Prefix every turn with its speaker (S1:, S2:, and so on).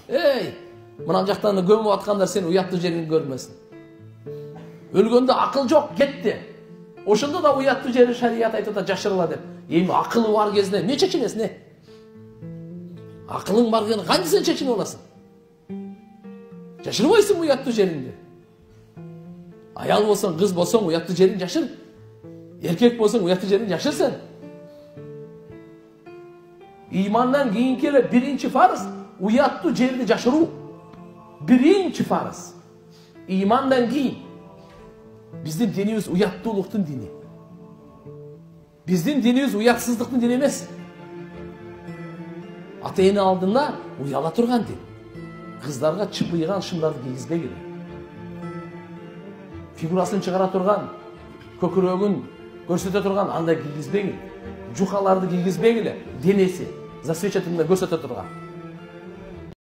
S1: Ey, мына жактан көмүп аткандар сен уяттуу жериңди көрмөсүн. Өлгөндө акыл жок, кетти. Ошондо да уяттуу жери шарият айтып атат жашырыла деп. Эми акылы бар кезде эмне чечинесиң, не? Акылың бар кезде кантип сен чечинип аласың? Жашырбайсың уяттуу жериңди. Аял болсоң, кыз болсоң, уяттуу жериңди жашыр. Эркек болсоң, уяттуу жериңди жашыр сен. İmandan keyinki ele birinci farz uyattуу жерди жашыруу. Birinci farz. İmandan keyin. Биздин динибиз уяттуулуктун дини. Биздин динибиз уятсыздыктын дини эмес. Ата эне алдында уяла турган дин. Кыздарга чыпыйган шымдарды кийгизбегиле. Фигурасын чыгара турган, көкүрөгүн көрсөтө турган андай кийгизбегиле. Жухаларды кийгизбегиле. Денеси засвечательно көрсөтө турган.